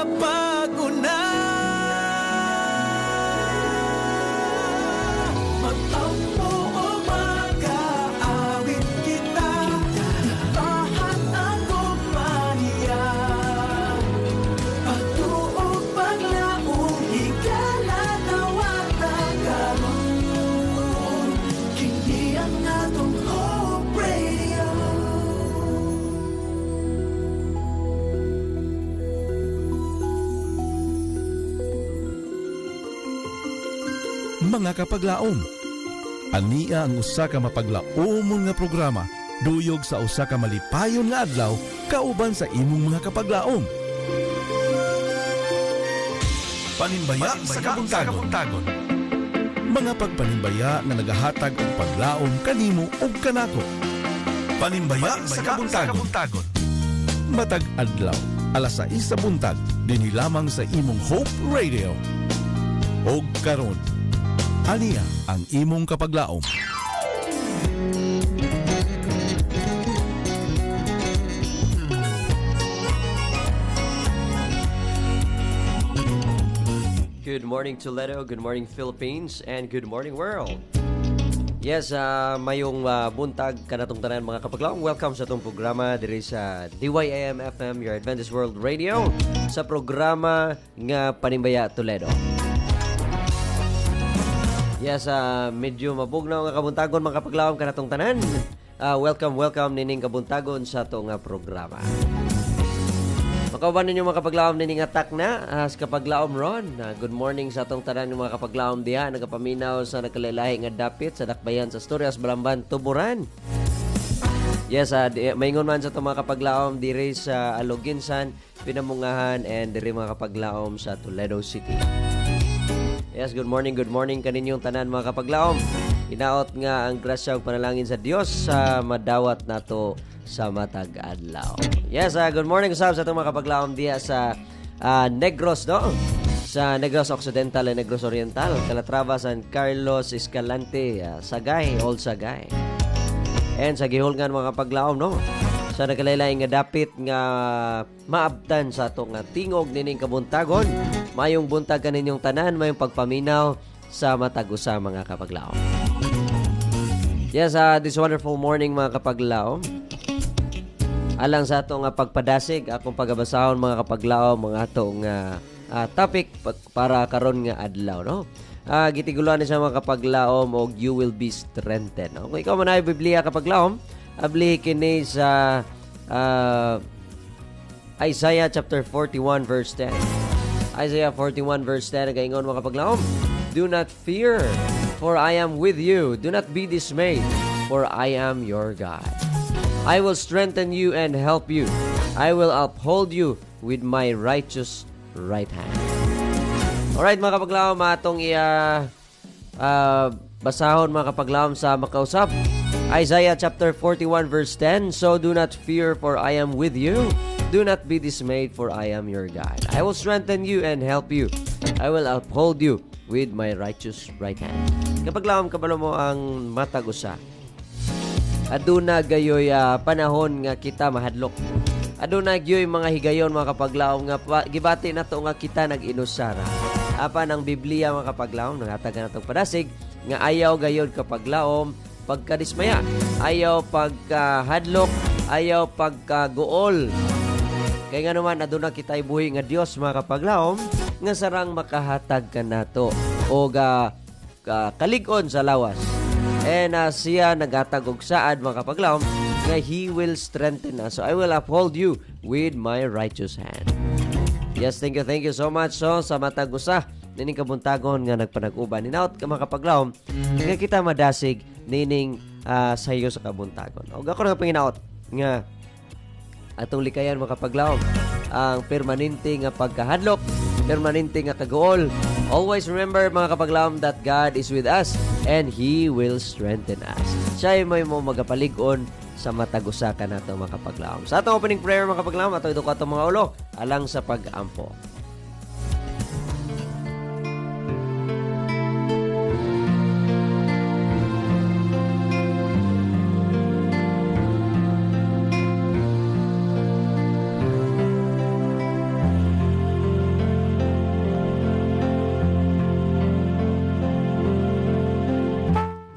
pag-una. Mag-ampo o mag-aawit kita, tahan ang kumanya. Pagtuog paglaong higala nawata karon, kini ang atong Hope Radio. Mga kapaglaom, ania ang usa ka mapaglaomon nga programa duyog sa usa ka malipayon nga adlaw kauban sa imong mga kapaglaom. Panimbaya sa kabuntagon. Mga pagpanimbaya nga nagahatag og paglaom kanimo ug kanako. Panimbaya sa kabuntagon. Matag adlaw, alas 6 sa buntag, dinhi lamang sa imong Hope Radio. Og karon, ania ang imong kapaglaom. Good morning Toledo, good morning Philippines, and good morning world. Yes, mayong buntag kanatong tanan mga kapaglaom. Welcome sa itong programa diri sa DYAM FM, your Adventist World Radio, sa programa nga Panimbaya Toledo. Yes, medyo mabugnaw nga kabuntagon mga kapaglaom kanatong tanan. Welcome nining kabuntagon sa itong programa. Makauban ninyo mga kapaglaom nining atak na sa kapaglaom ron. Good morning sa itong tanan mga kapaglaom diha. Nagapaminaw sa nakalilahi nga dapit sa dakbayan sa Asturias, Balamban, Tuburan. Yes, maingon man sa itong mga kapaglaom diri sa Aloginsan, Pinamungahan, and diri mga kapaglaom sa Toledo City. Yes, good morning kaninyong tanan mga kapaglaom. Inaot nga ang grasya ug panalangin sa Dios sa madawat nato sa matag adlaw. Yes, good morning usab sa itong mga kapaglaom diya sa Negros, no? Sa Negros Occidental and Negros Oriental, Calatrava, San Carlos, Escalante, Sagay, Old Sagay. And sa gihulngan mga kapaglaom, no? Sa nagkalaylay nga dapit nga maabtan sa itong tingog nining kabuntagon. Mayong buntag kaninyong tanan, mayong pagpaminaw sa matagusa mga kapaglaom. Yes, this wonderful morning mga kapaglaom. Alang sa itong pagpadasig, akong pagabasahon mga kapaglaom, mga itong topic para karon nga adlaw, no? Gitigulan ni sa mga kapaglaom og you will be strengthened. No? Kung ikaw man ay Biblia kapaglaom, abli kini sa Isaiah chapter 41 verse 10. Isaiah 41 verse 10 gaingon mga kapaglaom, do not fear, for I am with you. Do not be dismayed, for I am your God. I will strengthen you and help you. I will uphold you with my righteous right hand. Alright mga kapaglaom, atong basahon mga kapaglaom sa makausap. Isaiah chapter 41 verse 10. So do not fear, for I am with you. Do not be dismayed, for I am your God. I will strengthen you and help you. I will uphold you with my righteous right hand. Kapaglaom, kabalo mo ang matagusa. Aduna gayoy panahon nga kita mahadlok. Aduna gayoy mga higayon mga kapaglaom nga gibati na to nga kita nag-inusara. Apan ang Biblia mga kapaglaom nangatag na itong padasig nga ayaw gayon kapaglaom pagkadismaya, ayaw pagkahadlok, ayaw pagkaguol. Kaya nga naman aduna kita ibuhi nga Dios mga kapaglaom nga sarang makahatag ka nato o kalig-on sa lawas. And siya naghatag og saad mga kapaglaom nga He will strengthen us. So I will uphold you with my righteous hand. Yes, thank you so much sa matag usa nining kabuntagon nga nagpanag-uban. Ninaot ka mga kapaglaom nga kita madasig nining sayo sa kabuntagon. Og ako nga panginaot nga atong likayan mga kapaglaom ang permanente nga pagkahadlok, permanente nga kagool. Always remember mga kapaglaom that God is with us and He will strengthen us. Siya may mo magapalig-on sa matagusa ka nato mga kapaglaom. Sa atong opening prayer mga kapaglaom, ato ito katong mga ulo alang sa pag-ampo.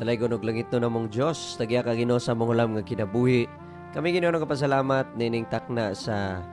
Talaygon og langit no namong Dios, tagya ka Ginoo sa mong ulam nga kinabuhi. Kami Ginoo nagpasalamat nining takna sa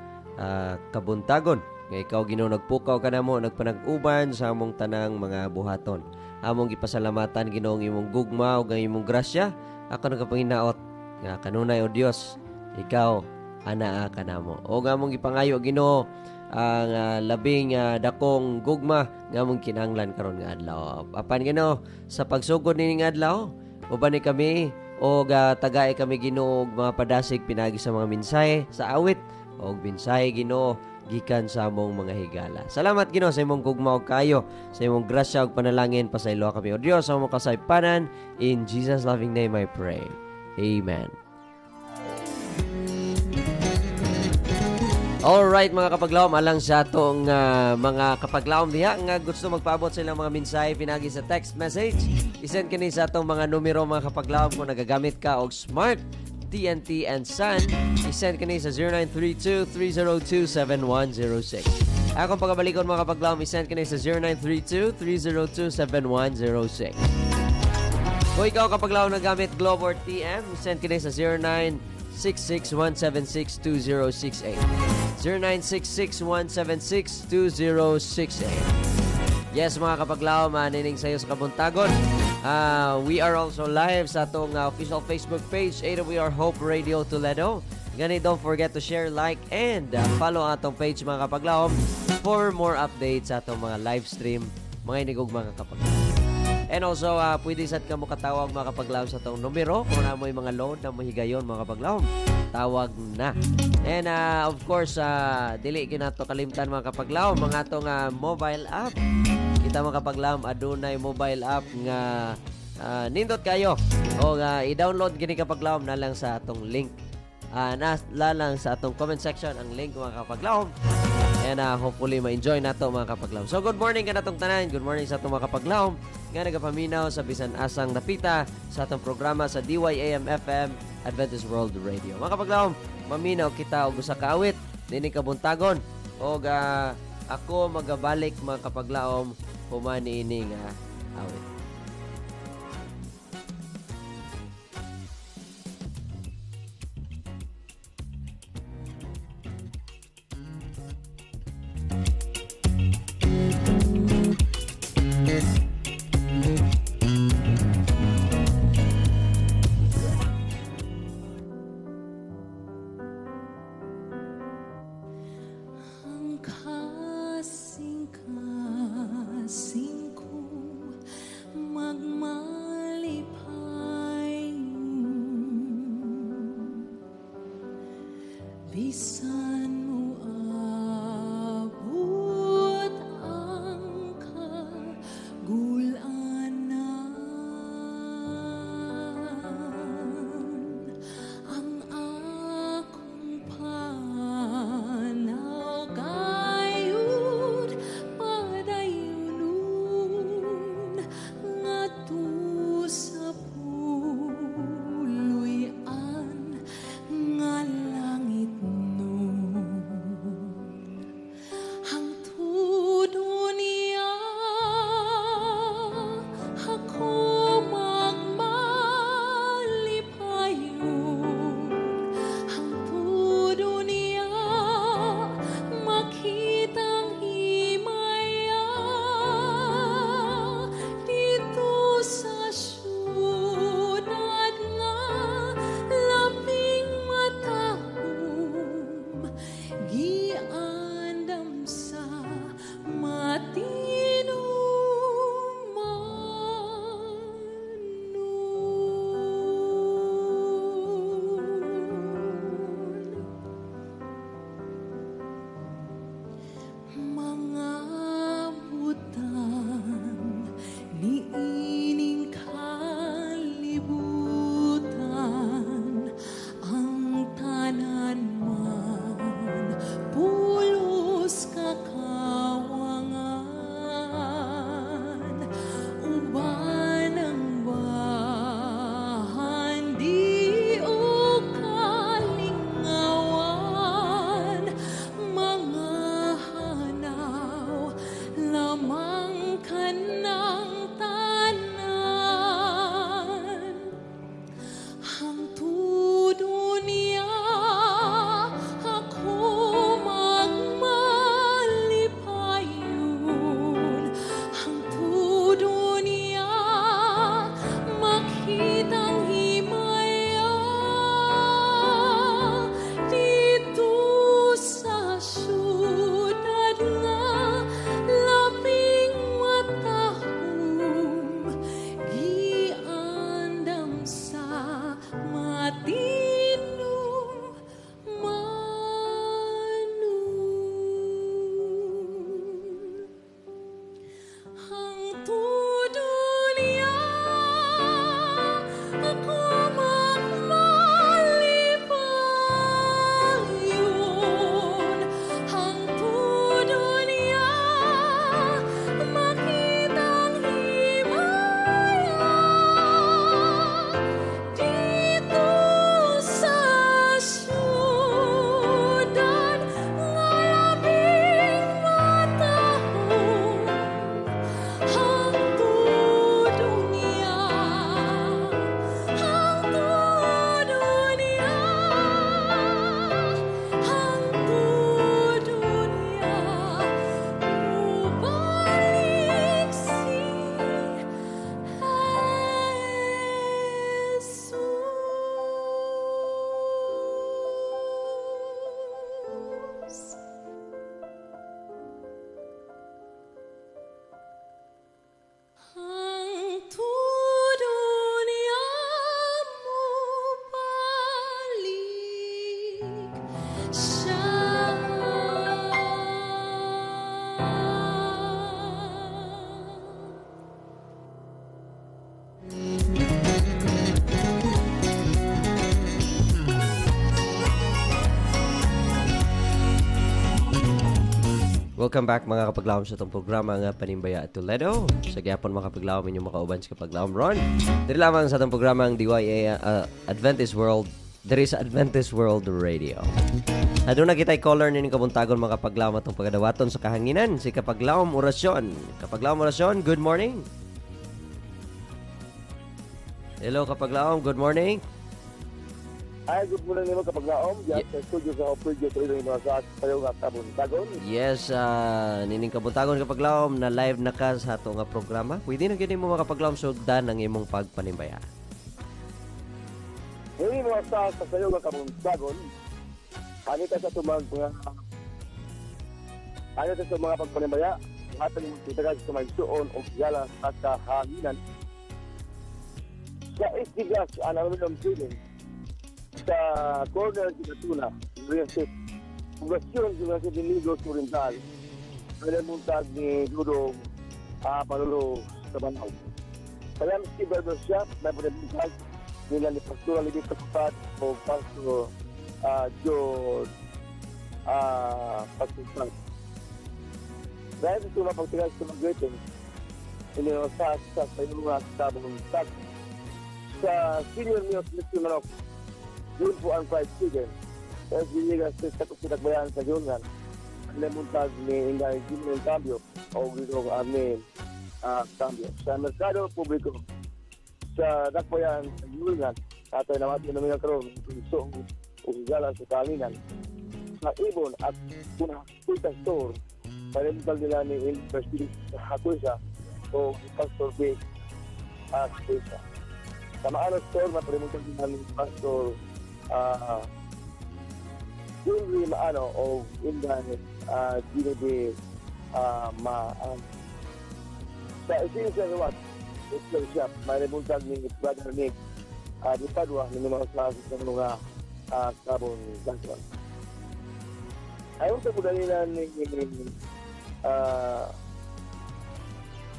kabuntagon. Nga ikaw Ginoo nagpukaw kanamo, nagpanag-uban sa among tanang mga buhaton. Among gipasalamatan Ginoo ang imong gugma ug ang imong grasya. Ako nagapanginaot nga kanunay o Dios, ikaw anaa kanamo. O nga among gipangayo Ginoo ang labing dakong gugma nga mong kinahanglan karon nga adlaw. Apan Ginoo sa pagsugod nining adlaw, uban ni kami o tagay kami Ginoo og mga padasig pinagi sa mga mensahe sa awit og mensahe Ginoo gikan sa among mga higala. Salamat Ginoo sa imong gugma og kayo, sa imong grasya ug panalangin pasaylo kami o Dios sa among kasaypanan. In Jesus loving name I pray. Amen. Alright mga kapaglawom, alang sa atong mga kapaglawom diha nga gusto magpaabot sa ilang mga mensahe pinagi sa text message, isend kini sa atong mga numero mga kapaglawom. Kung nagagamit ka og Smart, TNT and Sun, isend kini sa 0932-302-7106. Akong pagabalikon mga kapaglawom, isend kini sa 0932-302-7106. Kung ikaw kapaglawom nagamit Globe or TM, isend kini sa 0966-176-2068. 0966-176-2068. Yes mga kapaglawom, nining sayo sa kabuntagon. We are also live sa atong official Facebook page, AWR Hope Radio Toledo. Gani, don't forget to share, like, and follow atong page mga kapaglawom for more updates sa atong mga live stream, mga inigog mga kapaglawom. And also, pwede sad ka mo katawag mga kapaglawom sa atong numero. Kung na mo yung mga load na mo higayon mga kapaglawom, tawag na. And of course, dili ginato kalimtan mga kapaglawom, mga atong mobile app. Kita mga kapaglawom, adunay mobile app nga nindot kayo. O i-download gini kapaglawom na lang sa atong link. Lang sa atong comment section ang link mga kapaglawom. And hopefully ma-enjoy nato mga kapaglawom. So good morning ka natong tanan. Good morning sa atong mga kapaglawom nga nagapaminaw sa bisan asang napita sa atong programa sa DYAM-FM Adventist World Radio. Mga kapaglawom, maminaw kita og usa ka awit nini kabuntagon og ako magabalik mga kapaglawom humani ini nga awit. Welcome back mga kapaglaom sa itong programa nga Panimbaya at Toledo. Sa gyapon mga kapaglaom inyong makauban sa kapaglaom ron. Diri lamang sa itong programa ang DYA Adventist World. Diri sa Adventist World Radio. Aduna kita'y caller nining kabuntagon mga kapaglaom atong pagadawaton sa kahanginan. Si Kapaglaom Orasyon. Kapaglaom Orasyon, good morning. Hello Kapaglaom, good morning. Ay, good morning nimo Kapaglaom. Diyan sa studio sa Operadio Toledo ino sa sayo nga kabuntagon. Yes, nining kabuntagon Kapaglaom na live na ka sa ato nga programa. Pwede na gini mo mga Kapaglaom sugdan ang imong pagpanimbaya. Hindi mo sa sayo nga kabuntagon. Ano ka sa tumag mga ano sa mga pagpanimbaya? Hatag mo kita sa mga suon o gala sa kahanginan. Sa istigas ano ng feeling. Sa corner sa Tuna, Green State, Poblasyon sa Negros Oriental, Palamuntag ni Dudong Panulo sa Banaw. Kaya si Barber Shop, may panabuntag nila ni Pastor Alibis Kaputat o Pastor John Pagsisan. Dahil ito na pagtigas sa mag-greeting, ininosas sa mga kabuntag. Sa senior news mission manok, yun po ang fried chicken. Kaya sinigas sa kasinagbayan sa Jungan. Ang lemuntag ni Ingay Jimmy ng Cambio o gito ang amin Cambio. Sa Merkado Publiko, sa Dakbayan sa Jungan, atay naman yung namin karoon ng isong usigala sa Kalingan. Sa Ibon at Punta Store, sa lemuntag nila ni University sa Hakuisa o Pastor B. Hakuisa. Sa Maano Store, mapalimutan nila ni Pastor Henry Maano o Inday Ginebe sa Essential What Islam Shop, may rebuntag ni Brother Nick di Padua ng mga klase ng mga sabon gaswan. Ayaw sa pagdalilan ni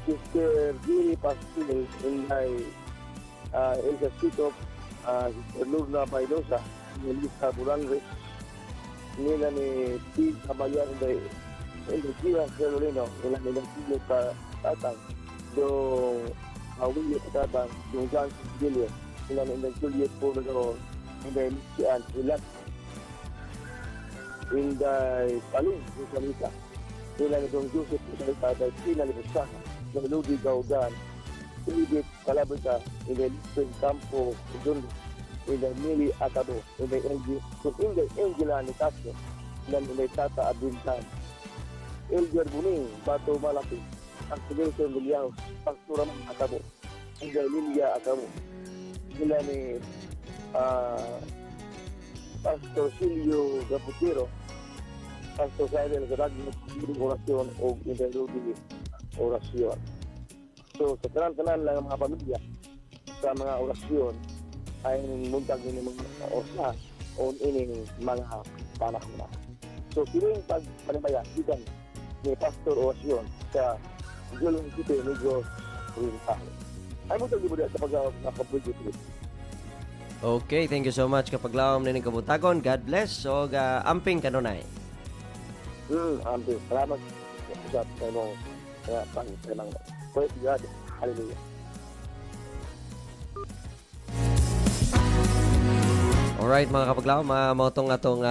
Sister Giri Pastil Inday Elsa Sitop, Sister Lurna Paidosa, Melissa Bulangre, nila ni P. Kabayan Inday Gia Carolino, nila ni Pilo Tatang, yung Willie Tatang, yung Johnson Gillian, nila ni Juliet Polo, Inday Lucian, Ilat, Inday Palin, Salita, nila ni Don Joseph Salita, Inday Pina Libusaka, ng Ludi Gaudan, Ilibit Calabita, Inday Lisbon Campo, Inday Mili Atado, Inday Angela Nitasio, Inday Tata Abintan, Elger Buning, Bato Malaki, Activation Villianos, Pastor Ramon Atado, Inday Lilia Atado, Inday ni Pastor Silvio Gaputero, Pastor Saidel Gadagno, Orasyon o Inday Rudy Orasyon. So, sa tanan-tanan lang ang mga pamilya sa mga orasyon ay muntag nila mga osas o ining mga panahon na. So, kining pagpanimbaya, ikan ni Pastor Orasyon sa Julong City, Negros Oriental. Ay muntag di mo dyan sa pag-project. Okay, thank you so much Kapaglaom nining kabuntagon. God bless. So, amping kanunay. Amping. Salamat sa inong pang-tanang. Praise God. Hallelujah. Alright mga Kapaglaom, mautong atong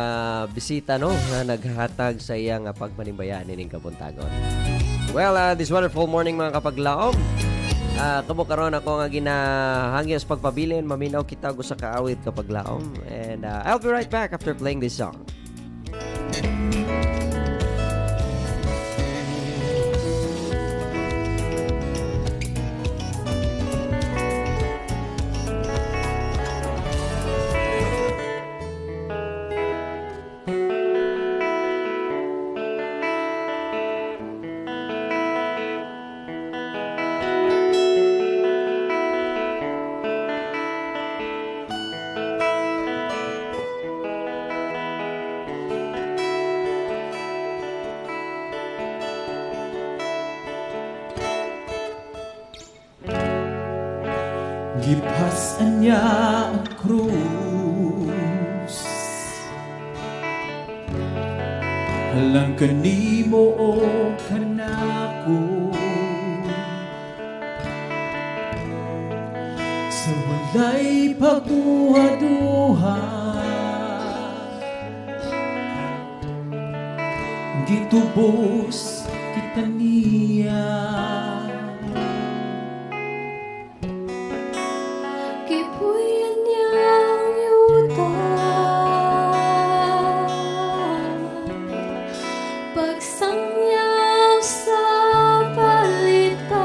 bisita no na naghatag sa iyang pagpanimbayaan nining kabuntagon. Well, this wonderful morning mga Kapaglaom. Kamo karon ako nga ginahangyo sa pagpabilin, maminaw kita go sa kaawit Kapaglaom. And I'll be right back after playing this song. Gipasan niya ang krus, alang kanimo o kanako sa walay pagduha-duha gitubos kita niya Kipuyan niyang yuta pagsangyaw sa palitan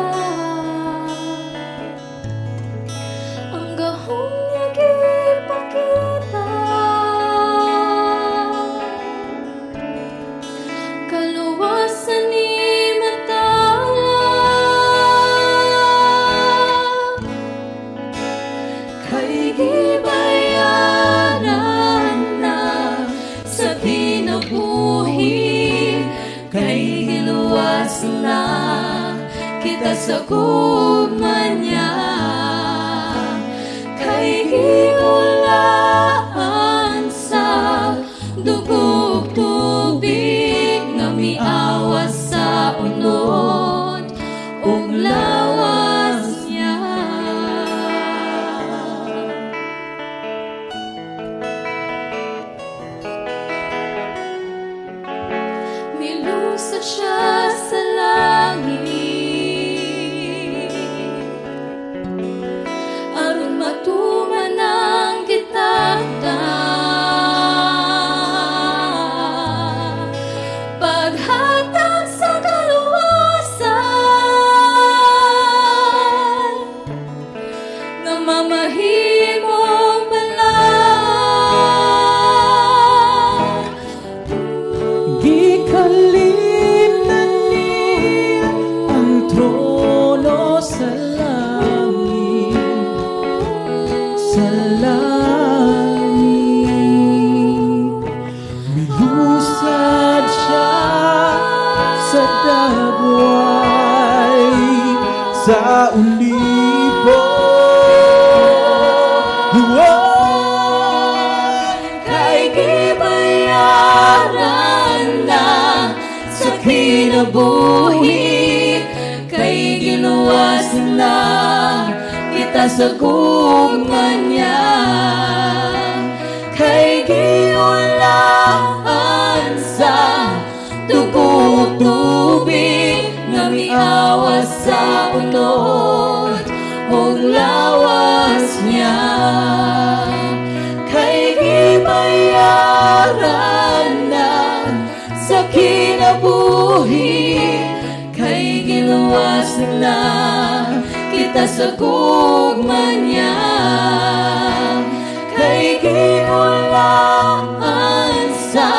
ang gahong niya gipakita kaluwasan ni kay gibayaran na sa kinabuhi kay giluwas na kita sa gugman niya kay giulaan sa dugog tubig nga miawas sa unod ug lawas niya milusa siya sa langit aron matuman ang kitata paghatag sa kaluwasan nga mamahimong balang gikalim na niya ang trono sa langit milusad siya sa dagway sa ulipo kay gibayaran na sa kinabuhi kay giluwas na kita sa gugman niya kay giulaan sa dugog tubig nga miawas sa unod ug lawas niya kay gibayaran na sa kinabuhi kay giluwas na kita sa gugman niya kay giulaan sa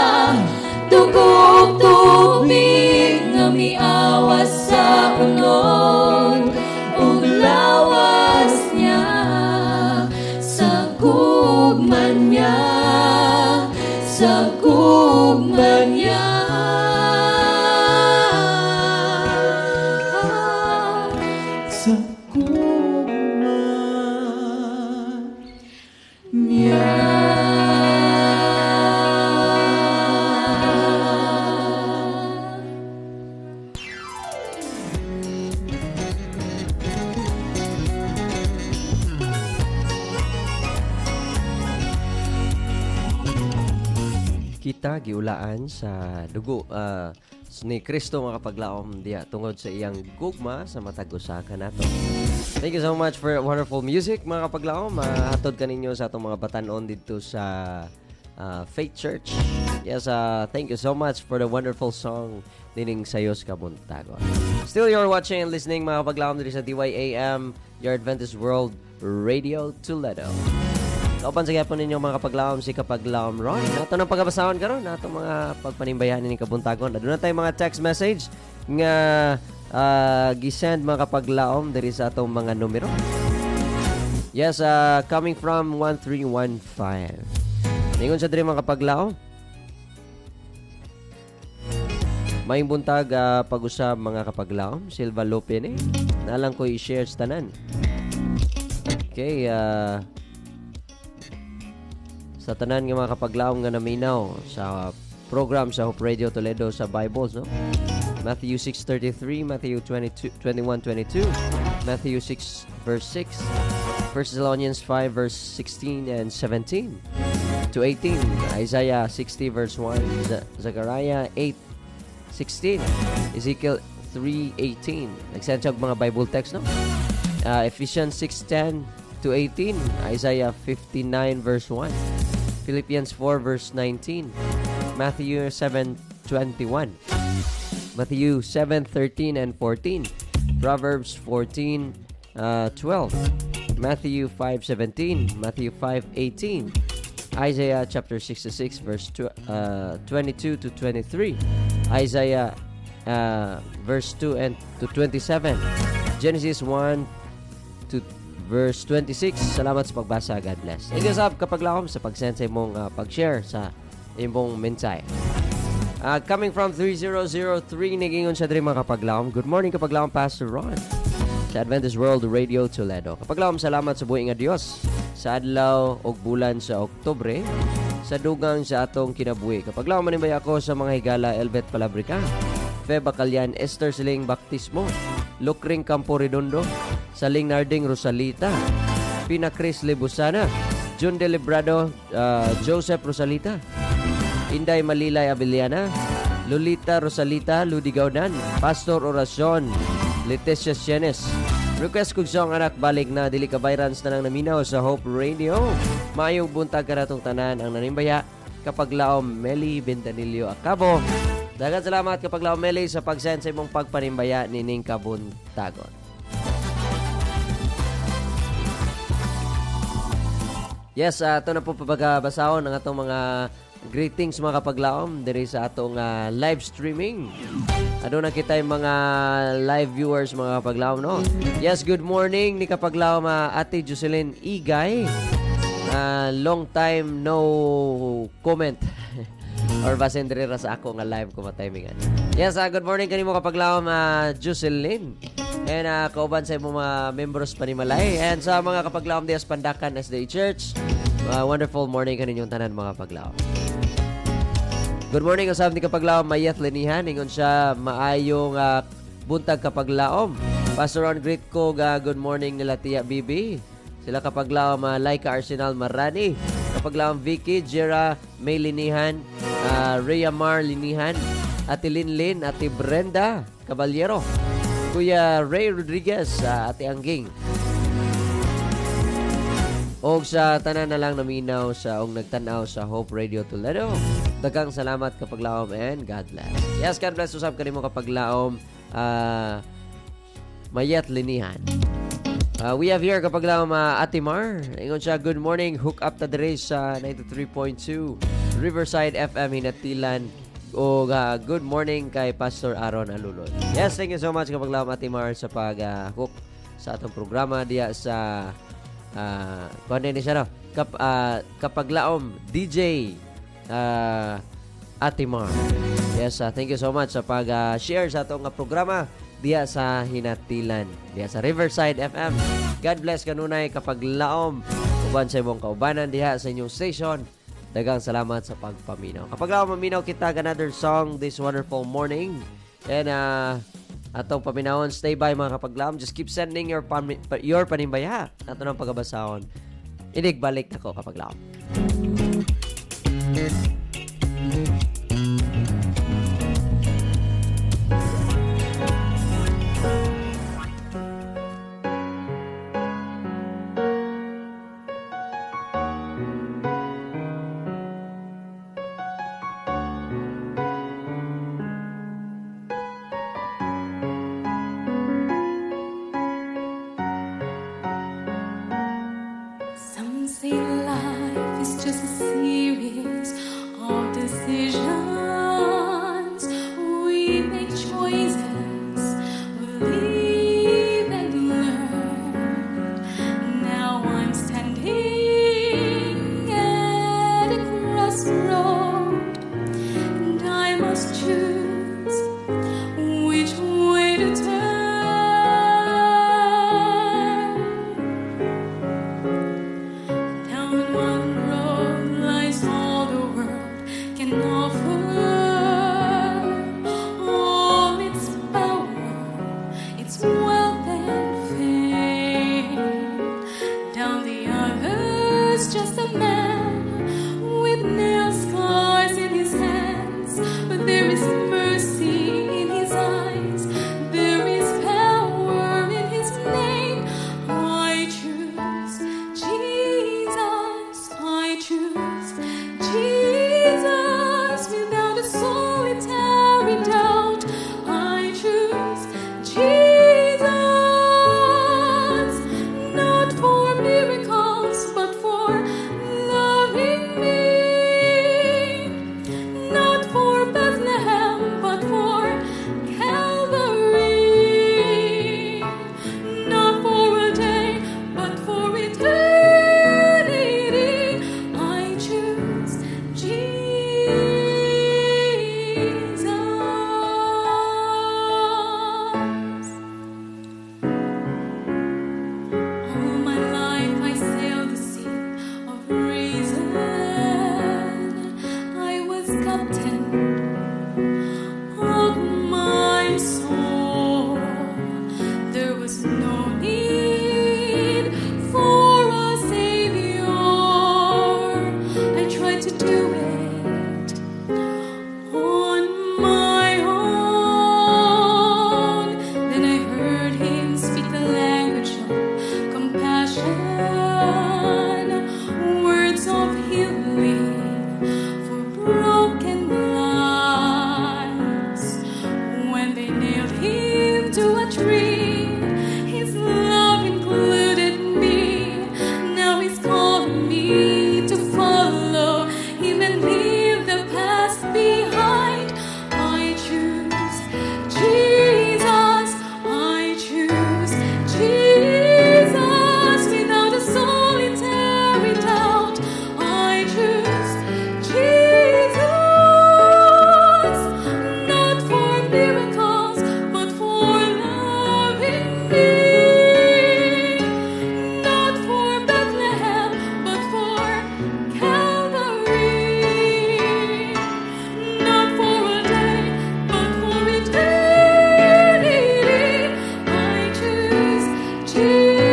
dugog tubig nga miawas sa unod ug lawas niya sa gugman niya sa gugman niya sa gugman niya. Kita giulaan sa dugo ni Kristo mga kapaglaom diya tungod sa iyang gugma sa matag usa kanato. Thank you so much for wonderful music mga kapaglaom. Hatod kaninyo sa atong mga batan-on dito sa Faith Church. Yes, thank you so much for the wonderful song nining Sayos Kabuntagon. Still you're watching and listening mga kapaglaom dito sa DYAM, your Adventist World Radio Toledo. Kauban sa gyapon ninyo mga kapaglaom si Kapaglaom Ron. Nato nang pagabasahon karon nato mga pagpanimbayan ni Kabuntagon. Aduna tay mga text message nga gisend mga kapaglaom diri sa atong mga numero. Yes, coming from 1315. Ningon sa diri mga kapaglaom. May buntag pag-usab mga kapaglaom, Silva Lope ni. Nalang ko i-share sa tanan. Okay, sa tanan nga mga kapaglaom nga naminaw sa program sa Hope Radio Toledo sa Bibles, no? Matthew 6:33, Matthew 21:22, Matthew 6 verse 6, 1 Thessalonians 5 verse 16 and 17 to 18, Isaiah 60 verse 1, Zechariah 8:16, Ezekiel 3:18. Nagsend siya mga Bible text, no? Ephesians 6:10 to 18, Isaiah 59 verse 1, Philippians 4 verse 19, Matthew 7:21, Matthew 7:13 and 14, Proverbs 14:12, Matthew 5:17, Matthew 5:18, Isaiah chapter 66 verse 22 to 23, Isaiah verse 2 and to 27, Genesis 1 to verse 26. Salamat sa pagbasa. God bless. Thank you sa kapaglaom sa pag-send sa imong pag-share sa imong mensahe. Coming from 3003, nagingon siya diri mga kapaglaom. Good morning kapaglaom, Pastor Ron sa Adventist World Radio Toledo. Kapaglaom, salamat sa buhi nga Dios sa adlaw og bulan sa Oktubre sa dugang sa atong kinabuhi. Kapaglaom, manimay ako sa mga higala Elvet Palabrica, Fe Bacalian, Esther Siling Baptismo, Lukring Campo Redondo, Saling Narding Rosalita, Pina Chris Libusana, Jun De Librado, Joseph Rosalita, Inday Malilay Abiliana, Lolita Rosalita Ludi Gaudan, Pastor Oracion Leticia Sienes. Request kong song anak balik na dili ka bayrans na nang naminaw sa Hope Radio. Mayong buntag ka natong tanan ang nanimbaya kapag laom Meli Bendanilio Acabo. Daghang salamat kapag laom Meli sa pag-send sa imong pagpanimbaya ni Ning Kabuntagon. Yes, ito na po pabagabasahon ng atong mga greetings mga kapaglaom diri sa atong live streaming. Ano na kita yung mga live viewers mga kapaglaom, no? Yes, good morning ni kapaglaom Ate Jocelyn Igay. Long time no comment. Or basin diri ra sa ako nga live ko matimingan. Yes, good morning kanimo kapaglaom Jocelyn. And kauban sa imong mga members panimalay. And sa mga kapaglaom dias Pandakan SDA Church, wonderful morning kaninyong tanan mga kapaglaom. Good morning usab ni kapaglaom Mayat Lenihan, ingon siya maayong buntag kapaglaom. Pastor Ron, greet ko good morning nila Tia Bibi. Sila kapaglaom Laika Arsenal Marani, kapaglaom Vicky Jera May Linihan, Rhea Mar Linihan, Ate Linlin, Ate Brenda Caballero, Kuya Ray Rodriguez, Ate Angging. O sa tanan na lang naminaw sa og nagtanaw sa Hope Radio Toledo. Daghang salamat kapaglaom and God bless. Yes, God bless usab kanimo kapaglaom Mayat Linihan. We have here kapaglaom Ate Mar. Ingon siya, good morning. Hook up ta diri sa 93.2 Riverside FM Hinatilan. O good morning kay Pastor Aaron Alulod. Yes, thank you so much kapaglaom Ate Mar sa pag-hook sa atong programa diya sa kuan din siya, no? Kapaglaom DJ Ate Mar. Yes, thank you so much sa pag-share sa atong programa diya sa Hinatilan, diya sa Riverside FM. God bless kanunay kapaglaom uban sa imong kaubanan diha sa inyong station. Daghang salamat sa pagpaminaw. Kapaglaom maminaw kita another song this wonderful morning. And atong paminawon, stay by mga kapaglaom. Just keep sending your panimbaya. Ato ng pagabasahon. Inig balik na ko kapaglaom. Some say life is just a series tree. His love included me. Now He's calling me to follow Him and leave the past behind. I choose Jesus. I choose Jesus without a solitary doubt. I choose Jesus, not for miracles, but for loving me. Not for Bethlehem, but for Calvary. Not for a day, but for eternity. I choose Jesus.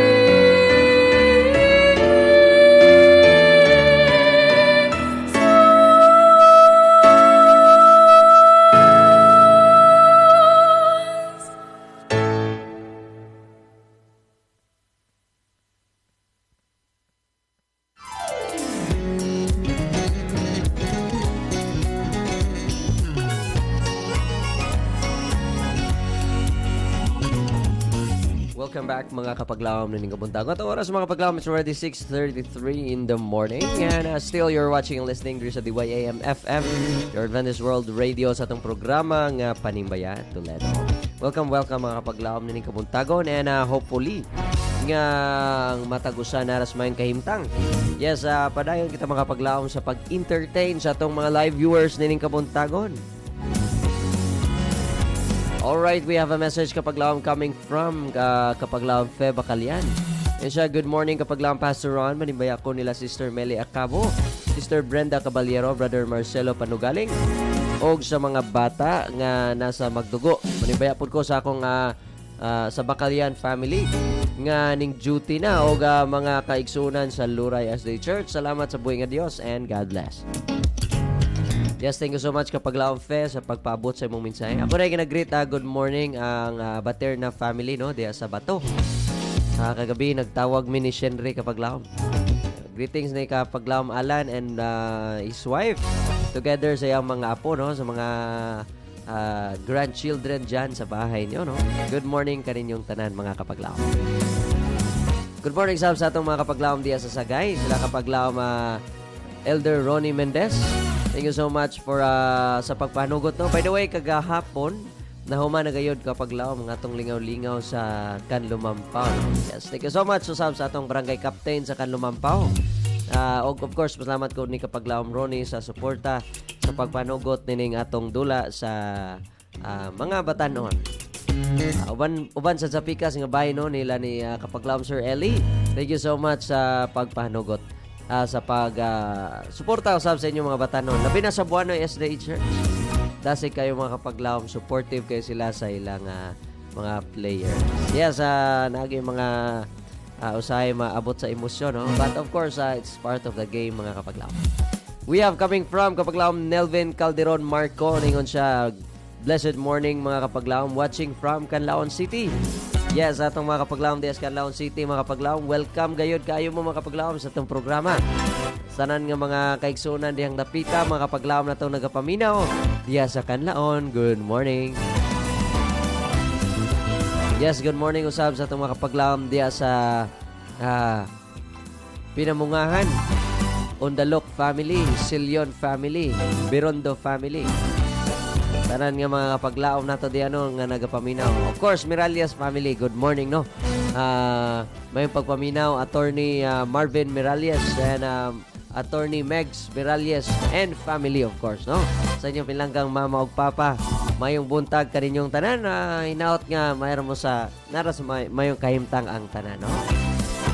Welcome back mga kapaglawam na ning kabuntagon. At oras mga kapaglawam, it's already 6:33 in the morning. And still you're watching and listening dito sa DYAM FM, your Adventist World Radio sa atong programa nga Panimbaya Toledo. Welcome mga kapaglawam na ning kabuntagon. And hopefully nga ang matagusan naras mayong kahimtang. Yes, padayon kita mga kapaglawam sa pag-entertain sa atong mga live viewers ning kabuntagon. Alright, we have a message Kapaglawam coming from Kapaglawam Fe Bacalian. And siya, good morning Kapaglawam Pastor Ron. Manimbaya ko nila Sister Meli Acabo, Sister Brenda Caballero, Brother Marcelo Panugaling, o sa mga bata nga nasa Magdugo. Manimbaya po ko sa akong sa Bacalian family nga ning duty na o mga kaigsunan sa Luray SD Church. Salamat sa buhay nga Dios and God bless. Yes, thank you so much Kapaglawam Fe sa pagpaabot sa imong mensahe. Ako na ginag-greet good morning ang Baterna family no diya sa Bato. Kagabi nagtawag mi ni Shenry Kapaglawam. Greetings ni Kapaglawam Alan and his wife together sa iyang mga apo no, sa mga grandchildren dyan sa bahay niyo no. Good morning kaninyong tanan mga Kapaglawam. Good morning sa atong mga Kapaglawam diya sa Sagay. Sila Kapaglawam Elder Ronnie Mendez. Thank you so much for sa pagpanugot no. By the way, kagahapon nahuman na gayud Kapaglawam mga atong lingaw-lingaw sa Kanlumampaw. No? Yes, thank you so much sa atong barangay captain sa Kanlumampaw. Of course, salamat ko ni Kapaglawam Ronnie sa suporta sa pagpanugot nining atong dula sa mga batanon. Uban sa Zapikas nga bahay no nila ni Kapaglawam Sir Ellie. Thank you so much sa pagpanugot. Sa suporta usab sa inyo mga batanon. Labi na sa Buano SDA Church. Dasi kayo mga Kapaglawam, supportive kayo sila sa ilang mga players. Yes, nagi mga usahay maabot sa emosyon, no? But of course, it's part of the game mga Kapaglawam. We have coming from Kapaglawam Nelvin Calderon Marco. Ningon siya, blessed morning mga Kapaglawam, watching from Canlaon City. Yes, atong mga Kapaglawam diya sa Canlaon City, mga Kapaglawam. Welcome gayud kayo mo mga Kapaglawam sa itong programa. Sanan nga mga kaigsunan diyang dapita, mga Kapaglawam na itong nagapaminaw diya sa Canlaon. Good morning. Yes, good morning usab sa itong mga Kapaglawam diya sa Pinamungahan, Undalok family, Silion family, Birondo family. Tanan nga mga Kapaglawam nato di nga nagapaminaw. Of course, Miralles family, good morning no. May pagpaminaw attorney Marvin Miralles and attorney Megs Miralles and family of course no. Sa inyong pinlanggang mama ug papa, mayong buntag kaninyong tanan hinaot nga mayroon mo sa naras mayong kahimtang ang tanan no.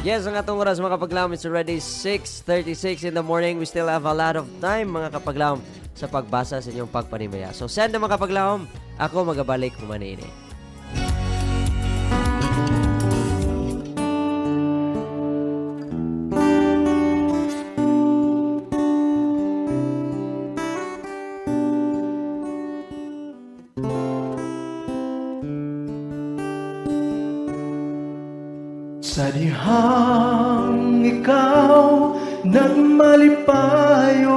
Yes, ang atong oras mga Kapaglawam, it's already 6:36 in the morning. We still have a lot of time mga Kapaglawam sa pagbasa sa inyong pagpanimaya. So send na mga Kapaglawam, ako magabalik kumanini. Sa dihang ikaw nang malipayon,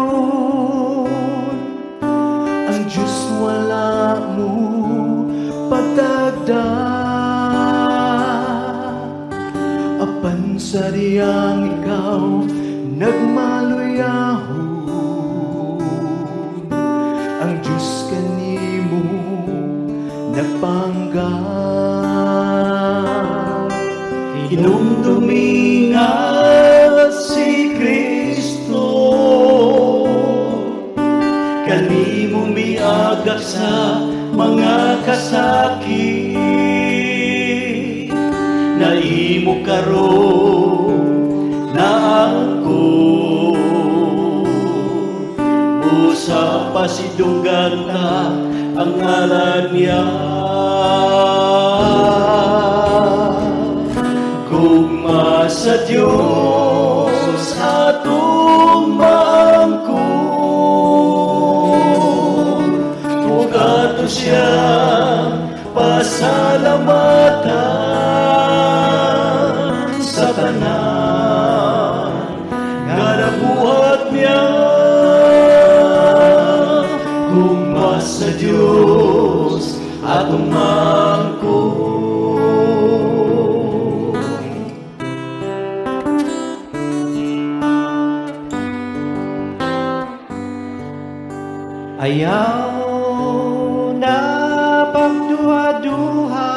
ang Diyos wala mo pagdagdag. sa diyang ikaw nagmaluyahon, ang Diyos kanimo nagpanggap. Hinumdumi nga si Kristo, kanimo miagak sa mga kasakit, na imo karon na ako. Usa pa si Dungganta ang ngalan niya, gugma sa Diyos atong maangkon, ug ato siya pasalamatan sa tanan nga nabuhat niya. Gugma sa Diyos atong maangkon. Ayaw na pagduha-duha,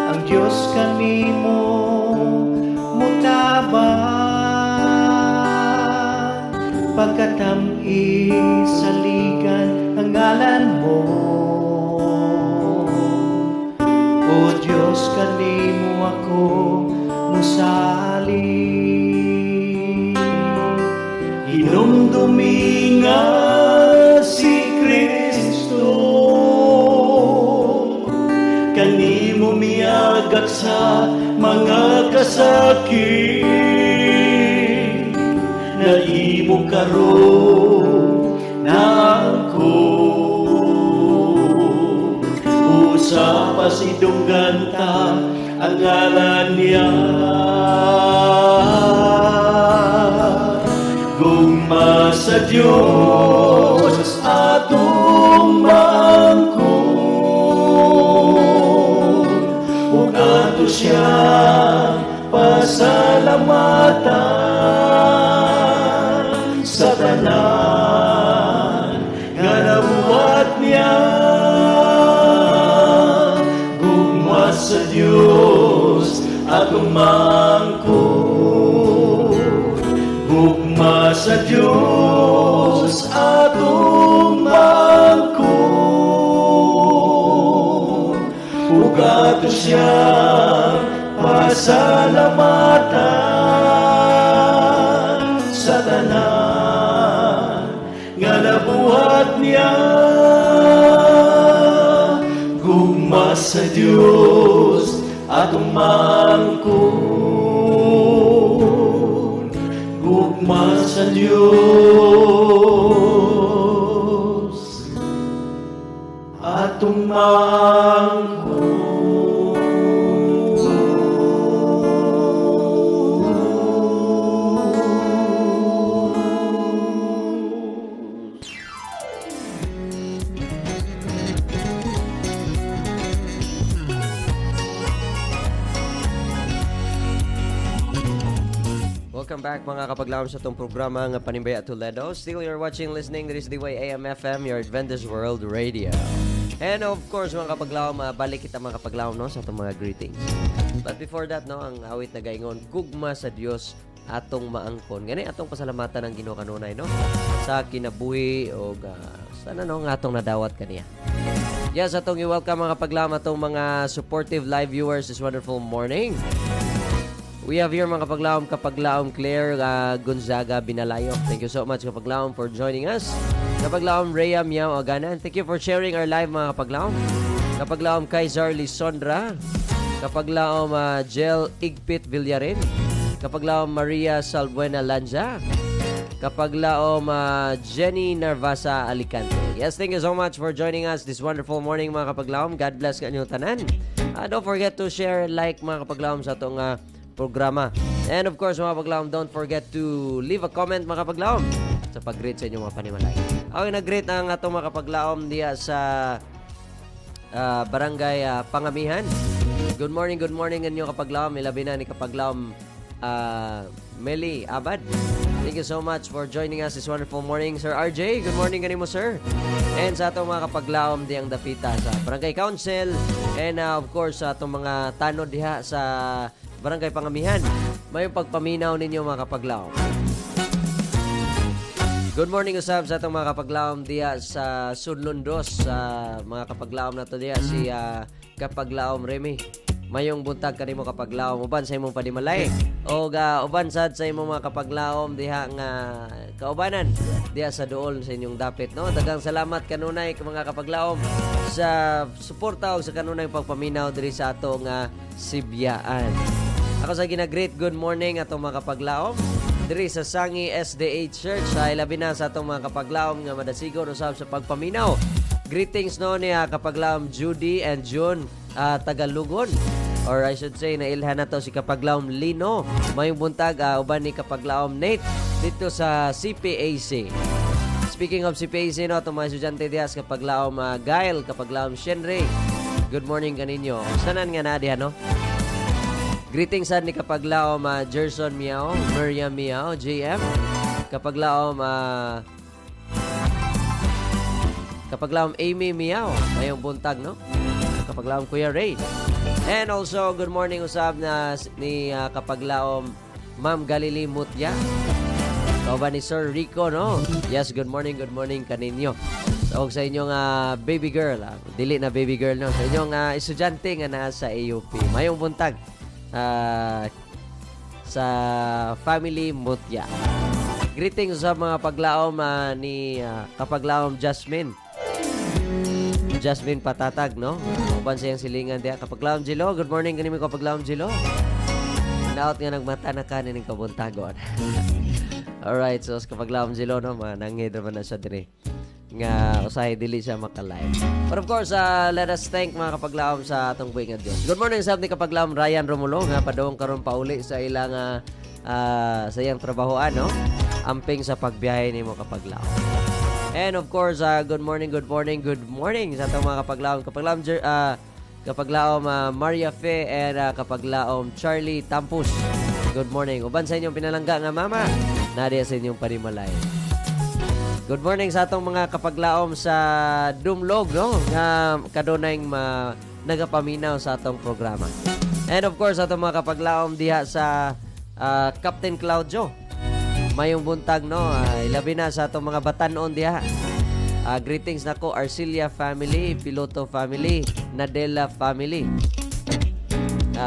ang Diyos kanimo mutabang, pagkatami saligan ang ngalan mo. O Diyos kanimo ako musali, hinumdumi nga si Kristo, kanimo miagak sa mga kasakit, na imo karon na ako. Usa pa si Dungganta ang ngalan niya, gugma sa Diyos atong maangkon, ug ato siya pasalamatan sa tanan nga nabuhat niya. Gugma sa Diyos atong maangkon, gugma sa Diyos atong maangkon, ug ato siya pasalamatan sa tanan nga nabuhat niya. Gugma sa Diyos atong maangkon, gugma sa Diyos atong maangkon. Welcome back mga kapaglaom sa itong programa nga Panimbaya Toledo. Still you're watching, listening. This is the way AM/FM, your Adventist World Radio. And of course mga kapaglaom, balik kita mga kapaglaom no, sa itong mga greetings. But before that, no, ang awit na gaingon, gugma sa Dios atong maangkon. Gani atong pasalamatan ang Ginoo kanunay no, sa kinabuhi o sana no nga atong nadawat kaniya. Yes, atong i-welcome mga kapaglaom atong mga supportive live viewers this wonderful morning. We have here mga kapaglaom Claire Gonzaga Binalayo. Thank you so much kapaglaom for joining us. Kapaglaom Rhea Miao Aganan. Thank you for sharing our live mga kapaglaom. Kapaglaom Kaisar Lisondra. Kapaglaom Jel Igpit Villarin. Kapaglaom Maria Salbuena Lanja. Kapaglaom Jenny Narvasa Alicante. Yes, thank you so much for joining us this wonderful morning mga kapaglaom. God bless kanyong tanan. Don't forget to share, like mga kapaglaom sa itong programa. And of course, mga kapaglaom, don't forget to leave a comment mga kapaglaom sa pag-greet sa inyong mga panimalay. Okay, nag-greet ang atong mga kapaglaom diya sa Barangay Pangamihan. Good morning inyo kapaglaom. Ilabi na ni kapaglaom Meli Abad. Thank you so much for joining us this wonderful morning, Sir RJ. Good morning kanimo, sir. And sa atong mga kapaglaom diyang dapita sa Barangay Council and of course sa atong mga tanod diha sa Barangay Pangamihan. May pagpaminaw ninyo mga kapaglaom. Good morning usab sa atong mga kapaglaom diha sa Sudlundos, sa mga kapaglaom nato diha si kapaglaom Remy. Mayong buntag kanimo kapaglaom uban sa imong panimalay o uban sad sa imong mga kapaglaom diha nga kaubanan diha sa duol sa inyong dapit, no? Daghang salamat kanunay mga kapaglaom sa suporta ug sa kanunay pagpaminaw diri sa ato nga Sibyaan. Ako sa gina-great good morning atong mga kapaglaom diri sa Sangi SDA Church. Sa ilabi na sa atong mga kapaglaom nga madasigon usab sa pagpaminaw. Greetings no ni kapaglaom Judy and June Tagalugon, or I should say nailhan na to si kapaglaom Lino. Mayong buntag uban ni kapaglaom Nate dito sa CPAC. Speaking of CPAC, no, itong mga estudyante diha sa kapaglaom Gail, kapaglaom Shenry. Good morning kaninyo. Sanan nga na diha, no? Greetings sad ni kapaglaom Gerson Miao, Miriam Miao, JM. Kapaglaom kapaglaom Amy Miao. Mayong buntag, no? Kapaglaom Kuya Ray. And also, good morning usab na ni kapaglaom Ma'am Galili Mutya. Kauban ni Sir Rico, no? Yes, good morning kaninyo. So, sa inyong baby girl, dili na baby girl, no? Sa inyong estudyante nga nasa AUP. Mayong buntag sa family Mutya. Greetings sa mga paglaom ni kapaglaom Jasmine Patatag, no? Uban siyang silingan diya. Kapaglaom Jilo, good morning kanimi kapaglaom Jilo. Naot nga nagmata na kanin ng kabuntagon. Alright, so kapaglaom Jilo, no? Manangid naman na siya diri. Nga usahay dili siya makalive. But of course, let us thank mga kapaglaom sa atong buhay nga Diyos. Good morning sa ni kapaglaom Ryan Romulo nga padong karon pauli sa ilang sa iyang trabahoan, no? Amping sa pagbiyahe nimo kapaglaom. And of course, good morning sa atong mga kapaglaom Maria Fe and kapaglaom Charlie Tampus. Good morning. Uban sa inyong pinalangga nga mama, nadiya sa inyong panimalay. Good morning sa atong mga kapaglaom sa Dumlog, no? Nga kadunay nagapaminaw sa atong programa. And of course, atong mga kapaglaom diha sa Captain Claudio. Mayong buntag, no? Ilabi na sa atong mga batanon diha. Greetings nako Arcilia family, Piloto family, Nadella family.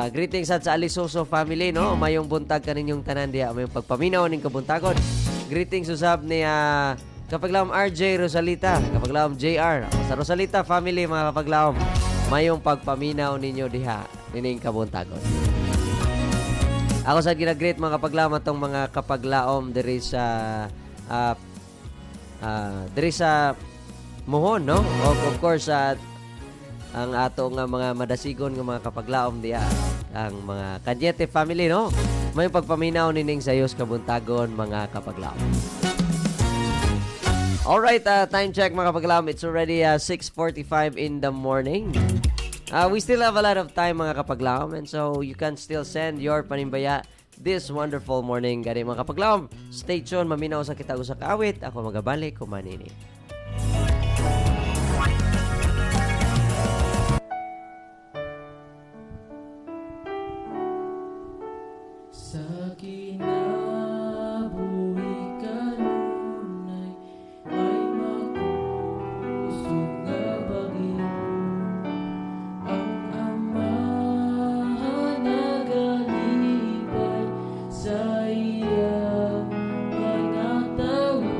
Greetings sa Alisoso family, no? Mayong buntag kaninyong tanan diha, mayong pagpaminaw ning kabuntagon. Greetings usab ni kapaglaom RJ Rosalita, kapaglaom JR. Sa Rosalita family mga kapaglaom, mayong pagpaminaw ninyo diha nining kabuntagon. Ako sa gina-great mga kapaglaom atong mga kapaglaom diri sa Mohon, no? Of course, ang ato nga mga madasigon nga mga kapaglaom diya, ang mga Kanyete family, no? May pagpaminaw nining sayos kabuntagon mga kapaglaom. Alright, time check mga kapaglaom. It's already 6:45 in the morning. We still have a lot of time mga kapaglaom, and so you can still send your panimbaya this wonderful morning. Gani mga kapaglaom, stay tuned, maminaw sa kita usa ka awit. Ako magabalik kumanini. Sa kinabuhi kanunay ay makusog nga bagyo. Ang Amahan nagalibay sa iyang mga tawo.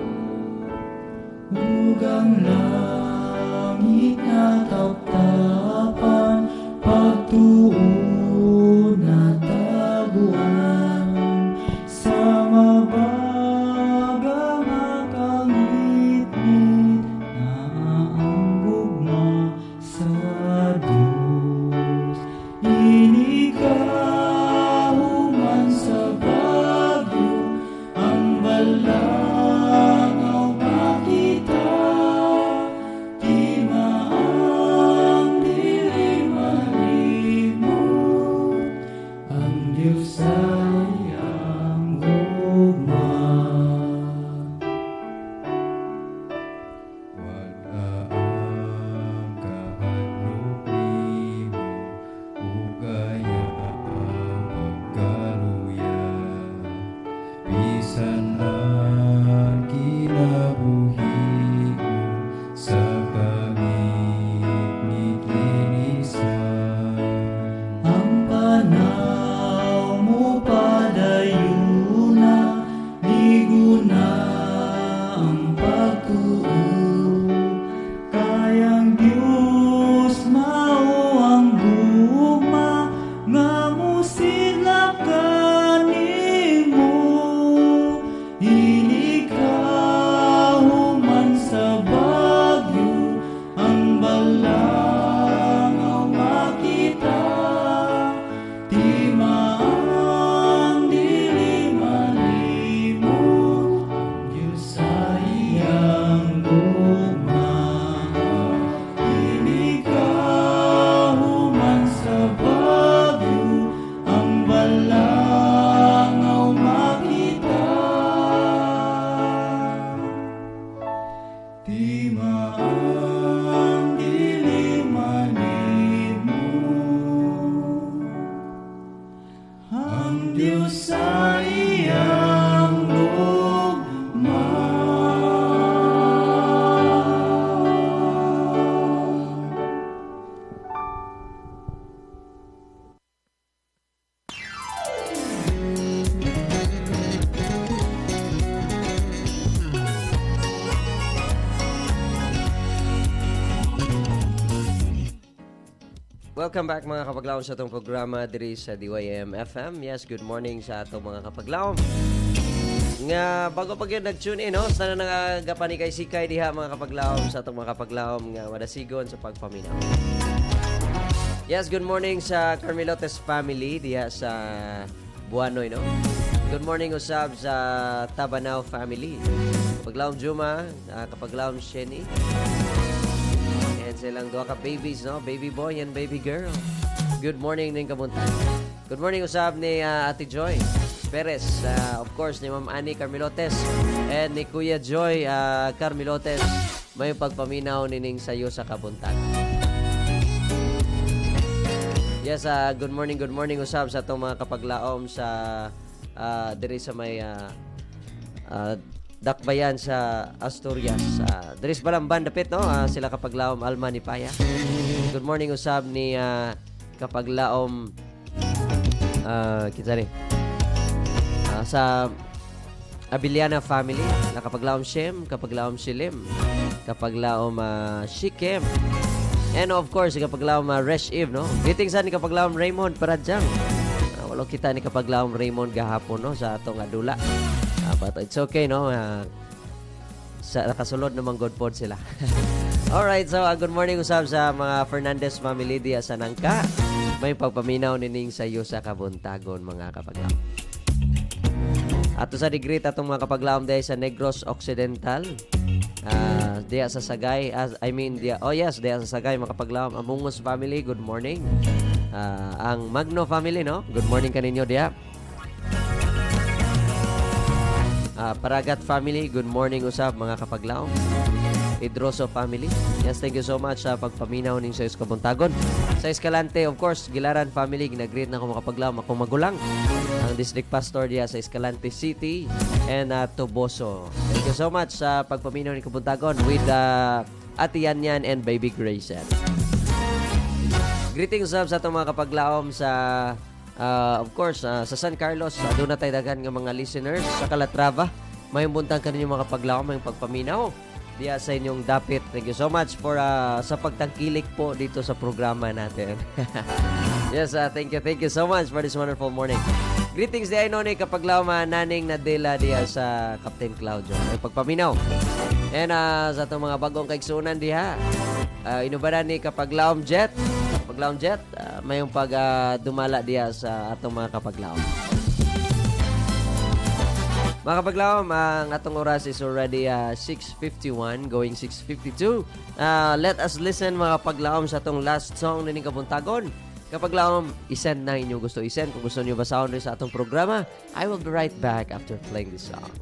Welcome back mga kapaglawom sa itong programa diri sa DYM FM. Yes, good morning sa atong mga kapaglawom. Nga bago pa gyud nag-tune in, no? Sana nangagapani kay Sikay diha mga kapaglawom sa atong mga kapaglawom nga madasigon sa pagpaminaw. Yes, good morning sa Carmelotes family diha sa Buanoy, no? Good morning usab sa Tabanao family. Kapaglawom Juma, kapaglawom Sheni. And silang duha ka babies, no? Baby boy and baby girl. Good morning ning kabuntan. Good morning usab ni Ate Joy Perez. Of course, ni Ma'am Annie Carmelotes. And ni Kuya Joy Carmelotes. May pagpaminaw nining sayo sa kabuntan. Yes, good morning usab sa itong mga kapaglaom sa diri sa may Dakbayan sa Asturias. Diri sa Balamban dapit, no? Sila kapaglaom Alma ni Paya. Good morning usab ni kapaglaom kita rin sa Abiliana family, kapaglaom Shem, kapaglaom Shilim, kapaglaom Shikem. And of course, kapaglaom Resh Eve, no? Greetings sa ni kapaglaom Raymond Paradjang. Wala kita ni kapaglaom Raymond gahapon, no? Sa atong adula. But it's okay, no? Nakasulod naman good pod sila. Alright, so good morning usab sa mga Fernandez family diya sa Nangka. May pagpaminaw nining sayo sa kabuntagon mga kapaglaom. Ato sa degree atong mga kapaglaom diya sa Negros Occidental. Diya sa Sagay, diya sa Sagay mga kapaglaom. Amungos family, good morning. Ang Magno family, no? Good morning kaninyo diya. Paragat family, good morning usab mga kapaglaom. Idroso family, yes, thank you so much sa pagpaminaw ning sa kabuntagon. Sa Escalante, of course, Gilaran family, ginagreet na ako mga kapaglaom, akong magulang, ang district pastor diya sa Escalante City and Toboso. Thank you so much sa pagpaminaw ning kabuntagon with Ate Yanyan and Baby Grayson. Greetings usab sa itong mga kapaglaom sa of course, sa San Carlos, doon na tayo dagan ng mga listeners. Sa Calatrava, may buntang kaninyong mga paglaom, may pagpaminaw diya sa inyong dapit. Thank you so much for sa pagtangkilik po dito sa programa natin. Yes, thank you so much for this wonderful morning. Greetings di ay noni kapaglaom naning Nadela diya sa Captain Claudio. May pagpaminaw. And sa itong mga bagong kaigsunan diha, inubaran ni kapaglaom Jet. Kapaglaom Jet, mayong dumala diya sa atong mga kapaglaom. Mga kapaglaom, ang atong oras is already 6:51 going 6:52. Let us listen mga kapaglaom sa atong last song nining kabuntagon. Kapaglaom, isend na inyong gusto isend. Kung gusto niyo basahon rin sa atong programa, I will be right back after playing this song.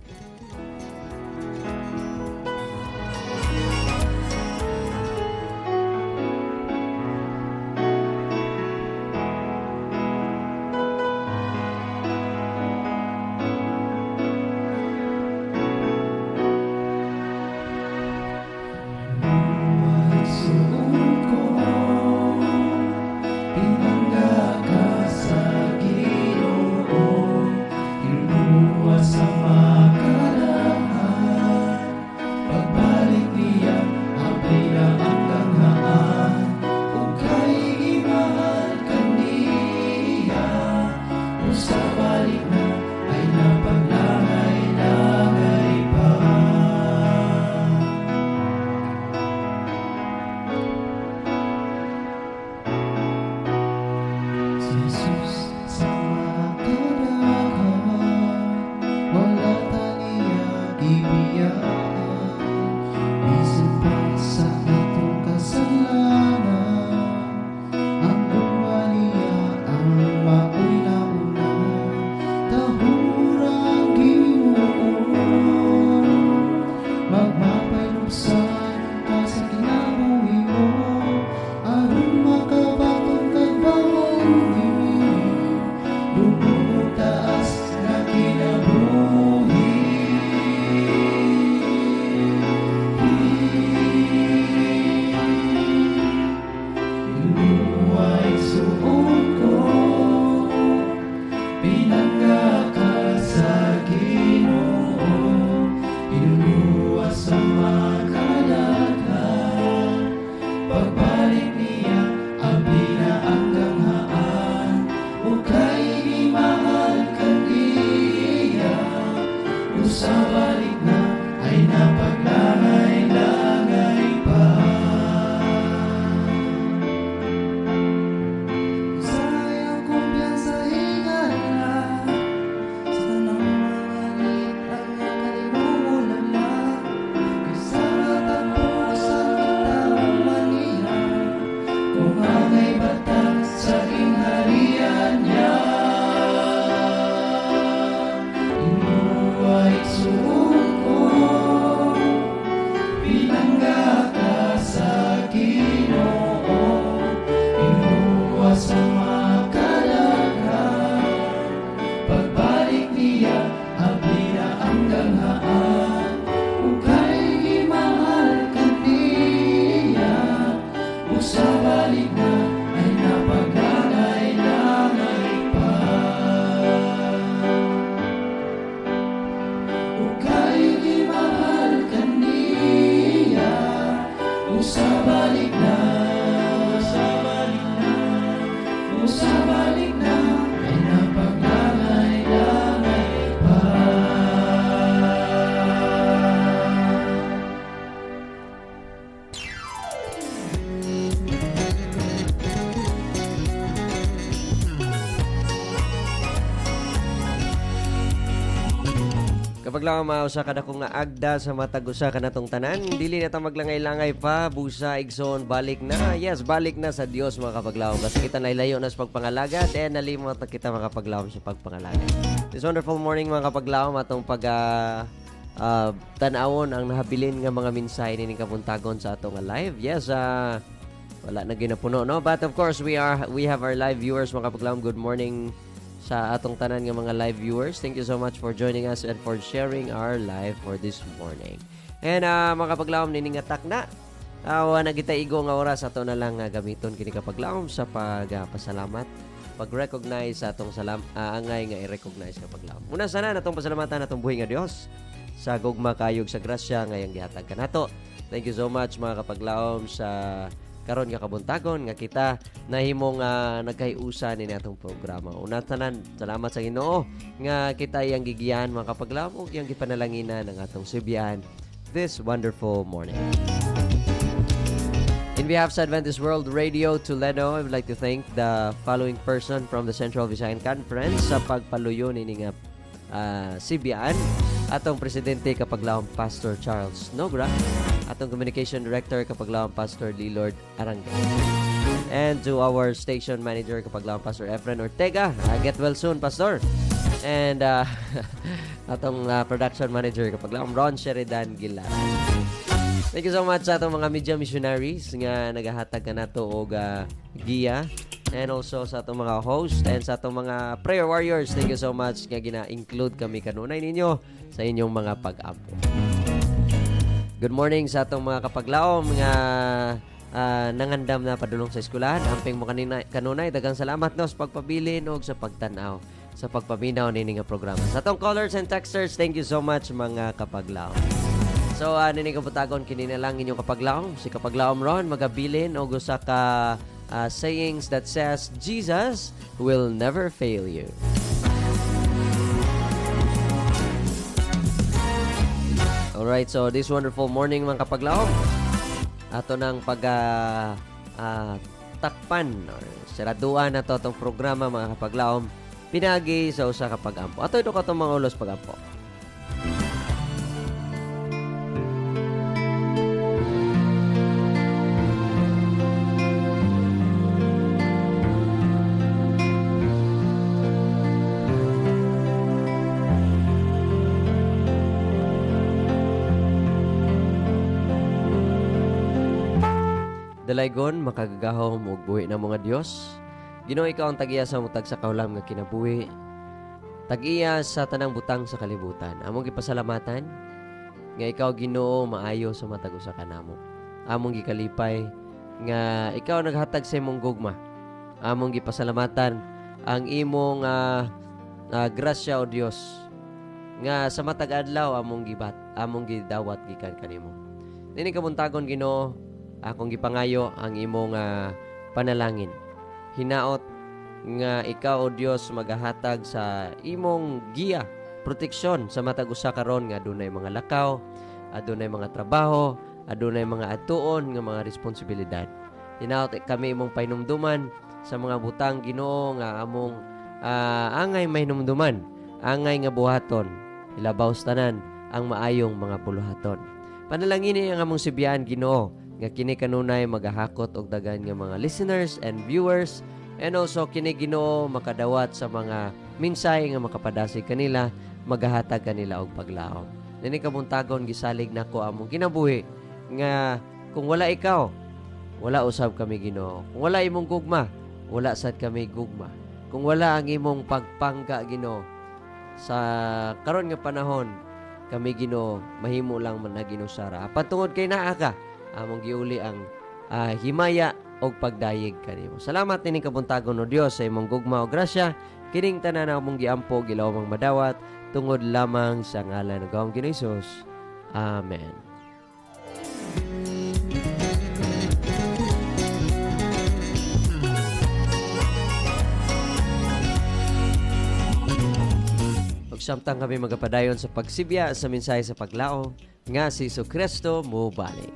sa makalakan. Pagbalik niya, abli na ang ganghaan. Ukay gimahal kaniya, usa balik na ay napaglalay-lalay pa. Ukay gimahal kaniya, usa balik na, usa balik na, usa balik na ay napaglalay-lalay pa. Kapag lang mausa ka na kung naagda sa matag usa ka natong tanan, dili na ta maglangay-langay pa, busa igsoon balik na. Yes, balik na sa Dios mga kapaglawom. Kasi kita nailayo na sa pagpangalagad and nalimot na kita mga kapaglawom sa pagpangalagad. This wonderful morning mga kapaglawom, atong tanawon ang nahabilin nga mga mensahe ni kabuntagon sa atong live. Yes, wala na ginapuno, no? But of course, we have our live viewers mga kapaglawom. Good morning sa atong tanan nga mga live viewers. Thank you so much for joining us and for sharing our live for this morning. And mga kapaglawom, niningatak na. Nagita igo nga oras ato na lang gamiton kini kapaglawom sa pagpasalamat, pag-recognize sa atong angay nga i-recognize kapaglawom. Una sana natong pasalamatan natong buhi nga Dios sa gugma kayog sa grasya nga iyang gihatag kanato. Thank you so much mga kapaglawom sa karon nga kabuntagon nga kita nahimong nagkaiusa ni natong programa. Una tanan, salamat sa Ginoo nga kita iyang gigiyan mga kapaglawom ug iyang gipanalanginan ang atong subian this wonderful morning. In behalf sa Adventist World Radio Toledo, I would like to thank the following person from the Central Visayan Conference sa pagpaluyo ni nga CBN. Atong Presidente kapaglawom Pastor Charles Nogra, atong Communication Director kapaglawom Pastor Lilord Arangay. And to our Station Manager kapaglawom Pastor Efren Ortega. Get well soon, Pastor. And atong Production Manager kapaglawom Ron Sheridan Gilaran. Thank you so much sa atong mga media missionaries nga nagahatag ka nato og giya, and also sa atong mga host and sa atong mga prayer warriors. Thank you so much nga gina-include kami kanunay ninyo sa inyong mga pag-ampo. Good morning sa atong mga kapaglawom nga nangandam na padulong sa eskwelahan. Amping mo kanunay, daghang salamat no sa pagpabilin o sa pagtanaw, sa pagpaminaw nini nga programa. Sa atong callers and texters, thank you so much mga kapaglawom. So, nini kabutagon kini na lang inyong kapaglawom. Si kapaglawom ron magabilin og usa ka sayings that says Jesus will never fail you. Alright, so this wonderful morning mga kapaglawom, ato ng takpan or siraduan na to itong programa mga kapaglawom, pinagi sa usa ka pag-ampo. Ato ito ka itong mga ulos pag-ampo. Dalaygon, makagagahom ug buhi na mga Dios. Ginoo, ikaw ang tag-iya sa mutag sa kaulam nga kinabuhi. Tag-iya sa tanang butang sa kalibutan. Among gipasalamatan nga ikaw Ginoo maayo sa matag usa kanamo. Among gikalipay nga ikaw naghatag sa imong gugma. Among gipasalamatan ang imong grasya o Dios nga sa matag adlaw among gidawat gikan kanimo. Dini kabuntagon Ginoo, akong gipangayo ang imong panalangin. Hinaot nga ikaw o Dios magahatag sa imong giya, proteksyon sa matag usa karon nga adunay mga lakaw, adunay mga trabaho, adunay mga atuon nga mga responsibilidad. Hinaot kami imong painumduman sa mga butang Ginoo nga among angay mahinumduman, angay nga buhaton, ilabaw tanan ang maayong mga puluhaton. Panalangin ang among sibiyan Ginoo nga kini kanunay magahakot og dagan nga mga listeners and viewers, and also kini Ginoo makadawat sa mga mensahe nga makapadasig kanila, magahatag kanila og paglaom. Nini kabuntagon gisalig nako among kinabuhi nga kung wala ikaw, wala usab kami Ginoo. Kung wala imong gugma, wala sad kami gugma. Kung wala ang imong pagpangga, Ginoo, sa karon nga panahon, kami, Ginoo, mahimo lang man na ginusara. Patungod kay naa ka, among giuli ang himaya og pagdayeg kanimo. Salamat nining kabuntagon o Dios sa imong gugma o grasya. Kining tanan na among giampo gilawang madawat tungod lamang sa ngalan ng Ginoong Hesus. Amen. Samtang kami magapadayon sa pagsibya sa mensahe sa paglaom nga si Jesucristo mubalik.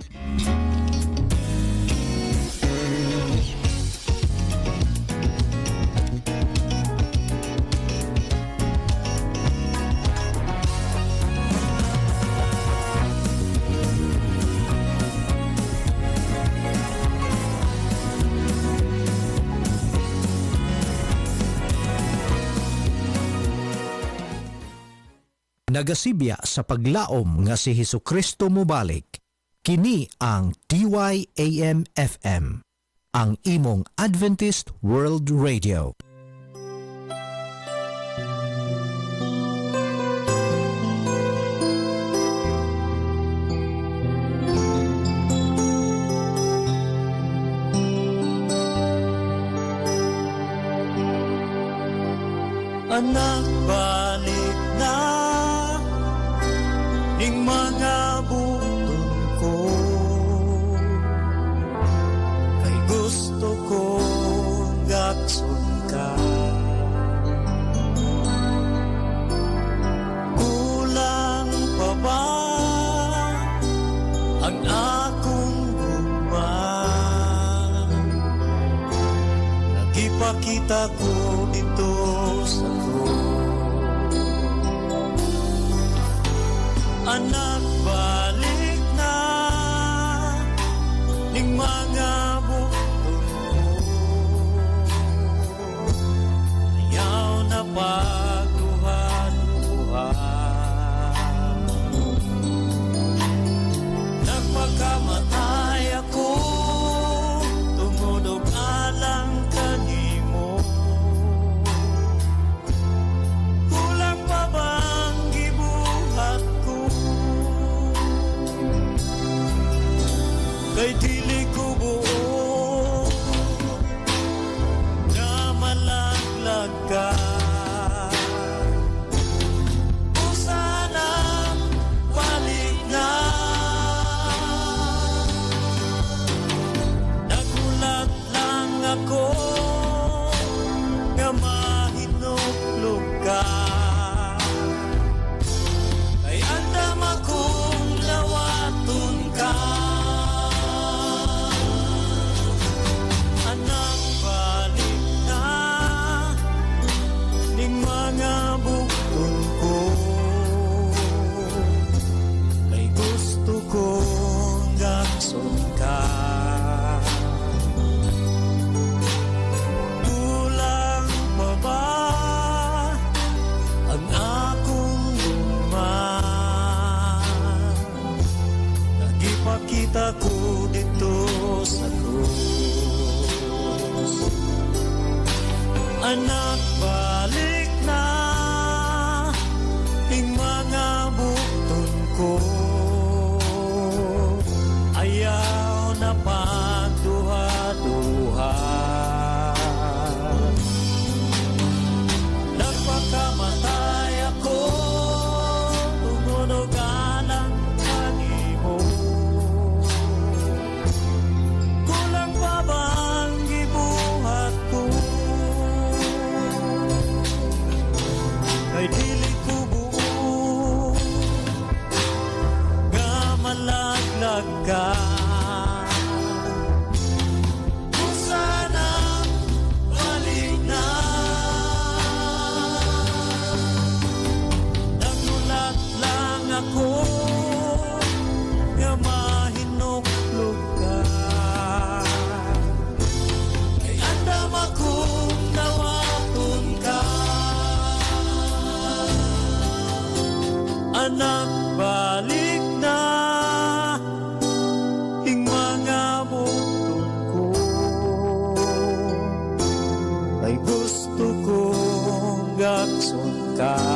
Nagasibya sa paglaom nga si Jesucristo mubalik. Kini ang DYAM FM, ang imong Adventist World Radio. Anak, balik na ning mga button ko, kay gusto ko gakson ka. Kulang pa ba ang akong gugma? Nagipakita ko dito sa anak, balik na ning mga button ko, ayaw na pagduha-duhan. Nagpakamatay ako tungod og alang kanimo. Kulang pa bang gibuhat ko? Kay dili ko buo na malaglag ka. O sana balik na. Nagulat lang ako nga mahinuklog ka. Kay andam akong lawaton ka. Anak, balik na ning mga bukton ko, kay gusto kong gakson ka. Kulang pa ba ang akong luma? Nagipakita ko dito sa krus. Anak, balik na ning mga bukton ko, ayaw na pagduha-duha. Nagpakamatay ako tungod og alang kanimo. Kulang pa bang gibuhat ko? ka